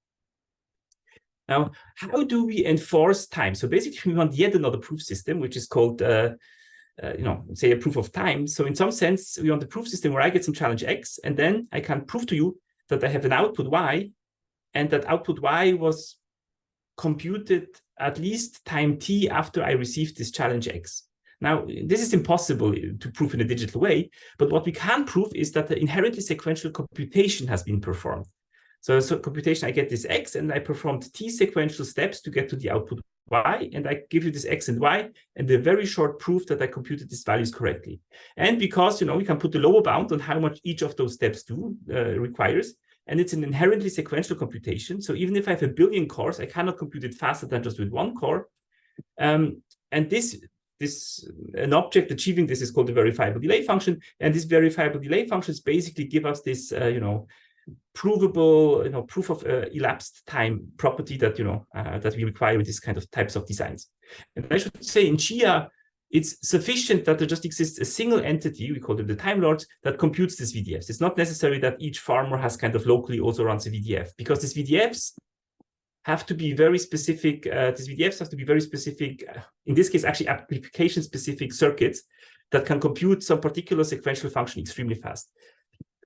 Speaker 1: Now, how do we enforce time? So basically, we want yet another proof system, which is called, say, a proof of time. So in some sense, we want a proof system where I get some challenge X, and then I can prove to you that I have an output Y, and that output Y was computed at least time T after I received this challenge X. Now, this is impossible to prove in a digital way, but what we can prove is that the inherently sequential computation has been performed. So computation, I get this X, and I performed T sequential steps to get to the output Y, and I give you this X and Y, and a very short proof that I computed these values correctly. And because, we can put the lower bound on how much each of those steps requires, and it's an inherently sequential computation. So even if I have 1 billion cores, I cannot compute it faster than just with 1 core. And an object achieving this is called the verifiable delay function. And this verifiable delay functions basically give us this, provable, proof of elapsed time property that, that we require with this kind of types of designs. And I should say in Chia, it's sufficient that there just exists a single entity, we call them the Time Lords, that computes these VDFs. It's not necessary that each farmer has kind of locally also runs a VDF, because these VDFs have to be very specific. In this case, actually application-specific circuits that can compute some particular sequential function extremely fast.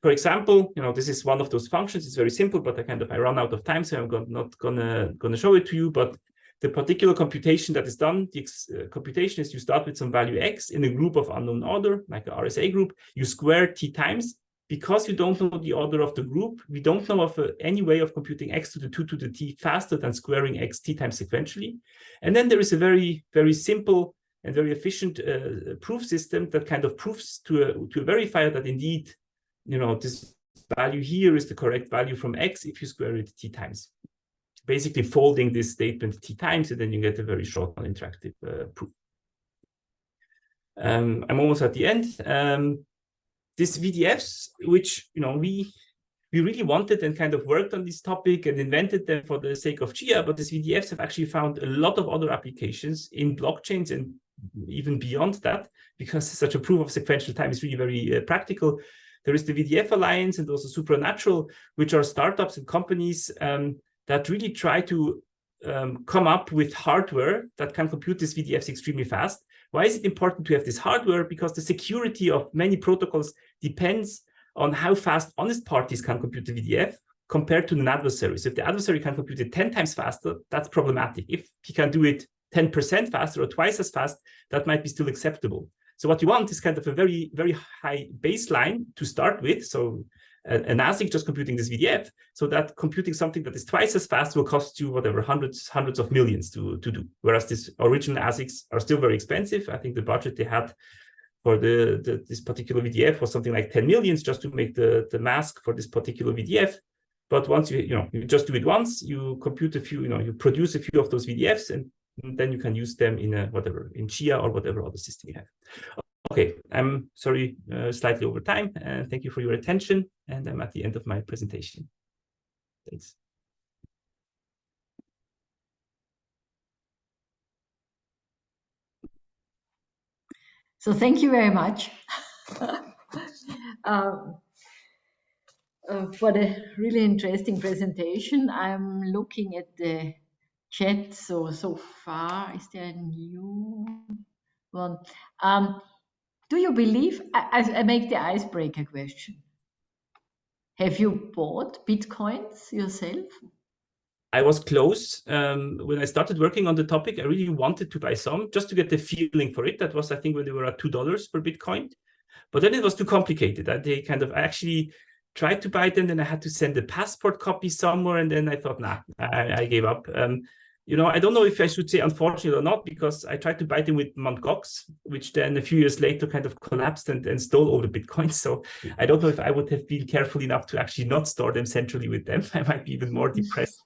Speaker 1: For example, this is one of those functions. It's very simple, but I run out of time, so I'm not gonna show it to you. But the particular computation that is done, the computation is you start with some value X in a group of unknown order, like a RSA group. You square T times. Because you don't know the order of the group, we don't know of any way of computing X to the 2 to the T faster than squaring X T times sequentially. And then there is a very, very simple and very efficient proof system that kind of proves to a verifier that indeed, this value here is the correct value from X if you square it t times. Basically folding this statement t times, and then you get a very short non-interactive proof. I'm almost at the end. These VDFs, which we really wanted and kind of worked on this topic and invented them for the sake of Chia, but these VDFs have actually found a lot of other applications in blockchains and even beyond that, because such a proof of sequential time is really very practical. There is the VDF Alliance and also Supernatural, which are startups and companies that really try to come up with hardware that can compute these VDFs extremely fast. Why is it important to have this hardware? Because the security of many protocols depends on how fast honest parties can compute the VDF compared to an adversary. So if the adversary can compute it 10 times faster, that's problematic. If he can do it 10% faster or twice as fast, that might be still acceptable. So what you want is kind of a very, very high baseline to start with. So an ASIC just computing this VDF, so that computing something that is twice as fast will cost you whatever, hundreds of millions to do. Whereas these original ASICs are still very expensive. I think the budget they had for this particular VDF was something like 10 millions just to make the mask for this particular VDF. But once you just do it once, you compute a few, you produce a few of those VDFs, and then you can use them in in Chia or whatever other system you have. Okay, I'm sorry, slightly over time, and thank you for your attention. And I'm at the end of my presentation. Thanks.
Speaker 2: So thank you very much for the really interesting presentation. I'm looking at the chat. So far, is there a new one? Do you believe, I make the icebreaker question. Have you bought Bitcoins yourself?
Speaker 1: I was close. When I started working on the topic, I really wanted to buy some just to get the feeling for it. That was, I think, when they were at $2 per Bitcoin. But then it was too complicated. I actually tried to buy them, then I had to send a passport copy somewhere, and then I thought, nah, I gave up. I don't know if I should say unfortunately or not, because I tried to buy them with Mt. Gox, which then a few years later kind of collapsed and stole all the Bitcoins. So I don't know if I would have been careful enough to actually not store them centrally with them. I might be even more depressed.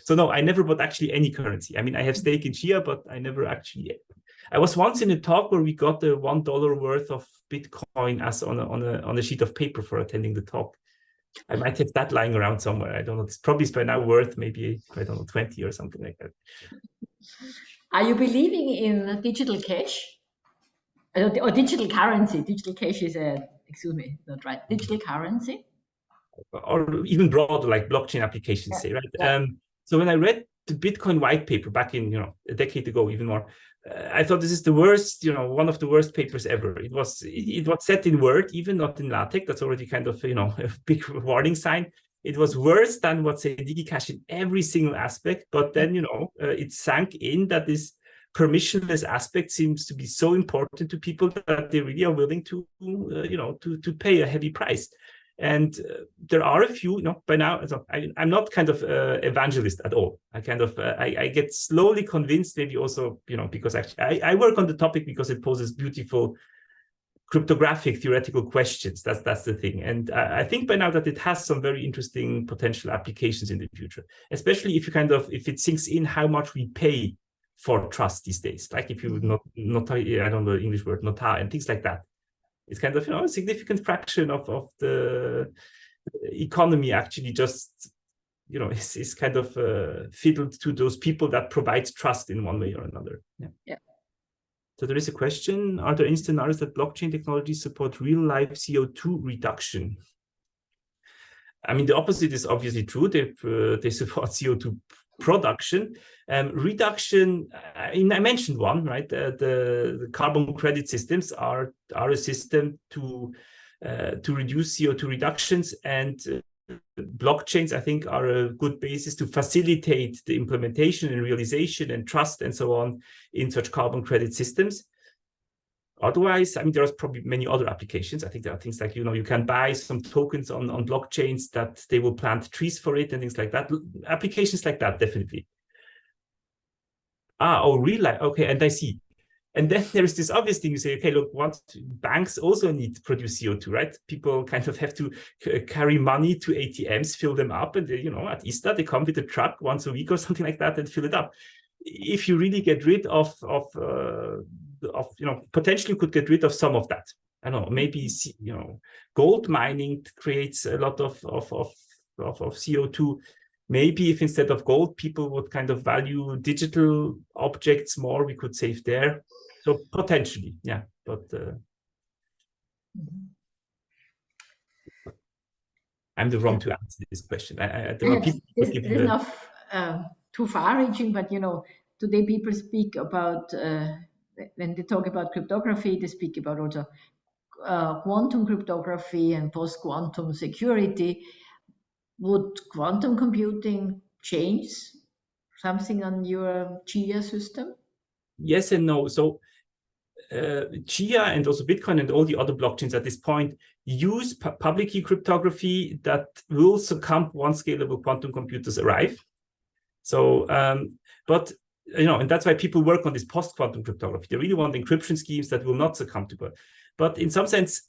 Speaker 1: So no, I never bought actually any currency. I mean, I have stake in Chia, but I never actually. I was once in a talk where we got the $1 worth of Bitcoin as on a sheet of paper for attending the talk. I might have that lying around somewhere. I don't know. It's probably by now worth maybe, I don't know, 20 or something like that.
Speaker 2: Are you believing in digital cash or digital currency? Digital cash is not right. Digital currency,
Speaker 1: or even broader, like blockchain applications, say, right? Yeah. So when I read the Bitcoin white paper back in a decade ago, even more, I thought this is the worst, one of the worst papers ever. It was set in Word, even not in LaTeX. That's already kind of a big warning sign. It was worse than what's say DigiCash in every single aspect. But then it sank in that this permissionless aspect seems to be so important to people that they really are willing to to pay a heavy price. And there are a few, by now, I'm not kind of evangelist at all. I kind of, I get slowly convinced, maybe also, because actually I work on the topic because it poses beautiful cryptographic theoretical questions. That's the thing. And I think by now that it has some very interesting potential applications in the future, especially if if it sinks in how much we pay for trust these days. Like if you would not, I don't know the English word, notar and things like that. It's kind of, a significant fraction of the economy actually just, is kind of fiddled to those people that provide trust in one way or another. Yeah. So there is a question, are there any scenarios that blockchain technologies support real-life CO2 reduction? I mean, the opposite is obviously true. They support CO2 production. Reduction, I mentioned one, right? The carbon credit systems are a system to reduce CO2 reductions, and blockchains, I think, are a good basis to facilitate the implementation and realization and trust and so on in such carbon credit systems. Otherwise, I mean, there are probably many other applications. I think there are things like, you can buy some tokens on blockchains that they will plant trees for it and things like that. Applications like that, definitely. Oh, real life. Okay, and I see. And then there's this obvious thing. You say, okay, look, what banks also need to produce CO2, right? People kind of have to carry money to ATMs, fill them up, and they, at ISTA they come with a truck once a week or something like that and fill it up. If you really get rid of potentially you could get rid of some of that. I don't know, maybe gold mining creates a lot of CO2. Maybe if instead of gold, people would kind of value digital objects more, we could save there. So potentially, yeah, but I'm the wrong to answer this question. There are people who give you
Speaker 2: enough too far-reaching, but today people speak about when they talk about cryptography, they speak about also quantum cryptography and post-quantum security. Would quantum computing change something on your Chia system?
Speaker 1: Yes and no. So Chia and also Bitcoin and all the other blockchains at this point use public key cryptography that will succumb once scalable quantum computers arrive. So, but and that's why people work on this post-quantum cryptography. They really want encryption schemes that will not succumb to it. But in some sense,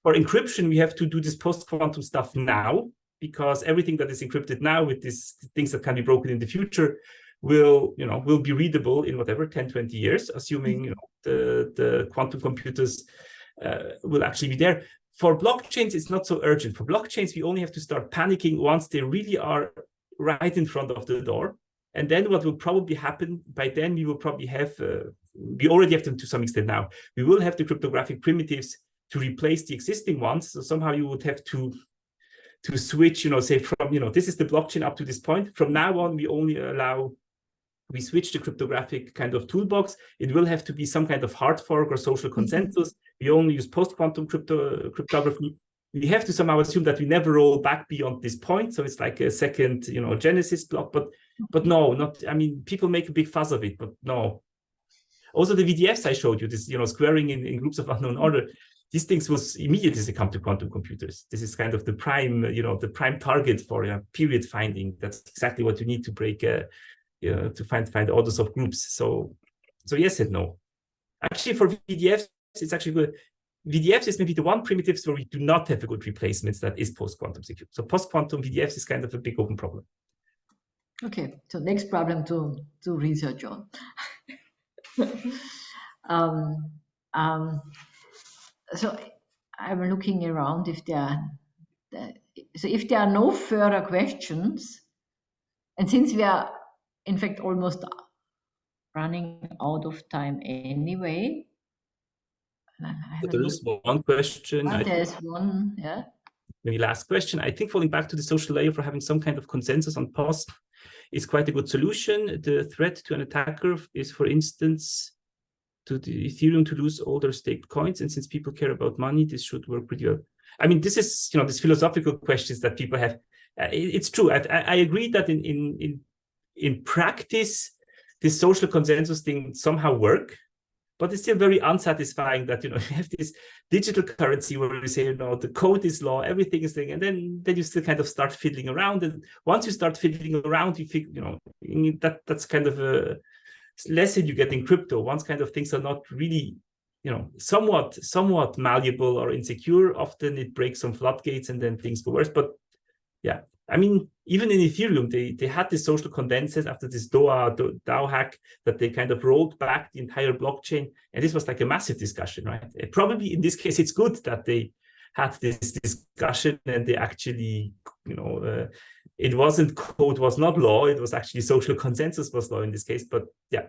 Speaker 1: for encryption, we have to do this post-quantum stuff now, because everything that is encrypted now with these things that can be broken in the future will be readable in whatever 10, 20 years, assuming the quantum computers will actually be there. For blockchains, it's not so urgent. For blockchains, we only have to start panicking once they really are right in front of the door. And then what will probably happen, by then we will probably have, we already have them to some extent now, we will have the cryptographic primitives to replace the existing ones. So somehow you would have to switch, say from, this is the blockchain up to this point. From now on, we switch the cryptographic kind of toolbox. It will have to be some kind of hard fork or social consensus. We only use post-quantum cryptography. We have to somehow assume that we never roll back beyond this point. So it's like a second, Genesis block, but no, not, I mean, people make a big fuss of it, but no. Also the VDFs I showed you, this, squaring in groups of unknown order, these things will immediately succumb to quantum computers. This is kind of the prime, the prime target for period finding. That's exactly what you need to break, to find orders of groups. So yes and no. Actually, for VDFs, it's actually good. VDFs is maybe the one primitives where we do not have a good replacement that is post-quantum secure. So post-quantum VDFs is kind of a big open problem.
Speaker 2: Okay, so next problem to research on. So I'm looking around if there are no further questions, and since we are in fact almost running out of time anyway.
Speaker 1: There is one question.
Speaker 2: There's one, yeah.
Speaker 1: Maybe last question. I think falling back to the social layer for having some kind of consensus on POS is quite a good solution. The threat to an attacker is, for instance, to the Ethereum to lose all their staked coins. And since people care about money, this should work pretty well. I mean, this is, these philosophical questions that people have. It's true. I agree that in practice, this social consensus thing somehow work, but it's still very unsatisfying that, you have this digital currency where you say, the code is law, everything is thing, and then you still kind of start fiddling around. And once you start fiddling around, you think, that's kind of a lesson you get in crypto. Once kind of things are not really, somewhat malleable or insecure, often it breaks some floodgates and then things go worse. But yeah, I mean, even in Ethereum, they had this social consensus after this DAO hack that they kind of rolled back the entire blockchain. And this was like a massive discussion, right? Probably in this case, it's good that they had this discussion and they actually, it wasn't code was not law. It was actually social consensus was law in this case. But yeah,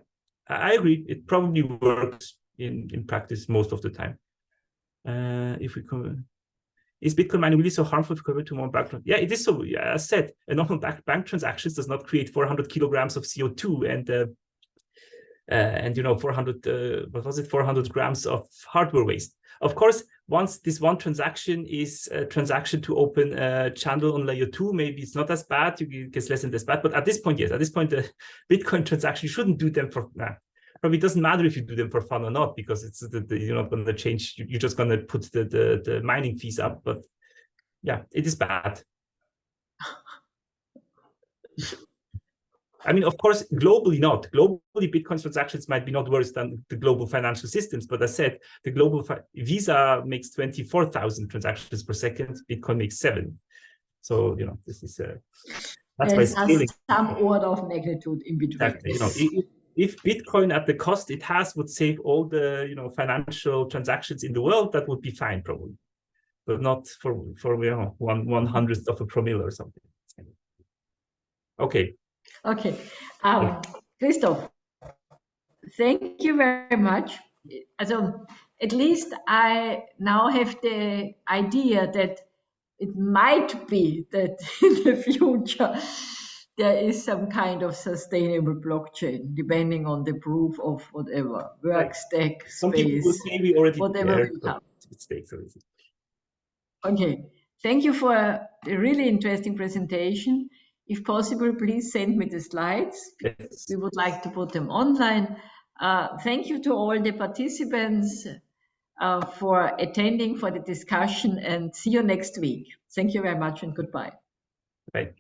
Speaker 1: I agree. It probably works in practice most of the time. If we come... Is Bitcoin mining really so harmful compared to more bank? Yeah, it is so. Yeah, as said, a normal bank transactions does not create 400 kilograms of CO2 and 400 grams of hardware waste. Of course, once this one transaction is a transaction to open a channel on layer 2, maybe it's not as bad. You get less and less bad. But at this point, yes, at this point, the Bitcoin transaction, you shouldn't do them for. Probably doesn't matter if you do them for fun or not, because it's you're not going to change. You're just going to put the mining fees up. But yeah, it is bad. I mean, of course, globally not. Globally, Bitcoin transactions might be not worse than the global financial systems. But as I said, the global Visa makes 24,000 transactions per second. Bitcoin makes 7. So, you know, this is that's why scaling.
Speaker 2: Some order of magnitude in between.
Speaker 1: Exactly. You know, if Bitcoin at the cost it has would save all the, you know, financial transactions in the world, that would be fine probably, but not for you know 1/100th of a promille or something. Okay.
Speaker 2: Okay. Krzysztof, thank you very much. So at least I now have the idea that it might be that in the future there is some kind of sustainable blockchain, depending on the proof of whatever, work stack,
Speaker 1: Some people will
Speaker 2: space,
Speaker 1: say we already
Speaker 2: whatever
Speaker 1: there,
Speaker 2: will come.
Speaker 1: Mistakes.
Speaker 2: Okay, thank you for a really interesting presentation. If possible, please send me the slides.
Speaker 1: Yes.
Speaker 2: We would like to put them online. Thank you to all the participants for attending, for the discussion, and see you next week. Thank you very much and goodbye.
Speaker 1: Bye.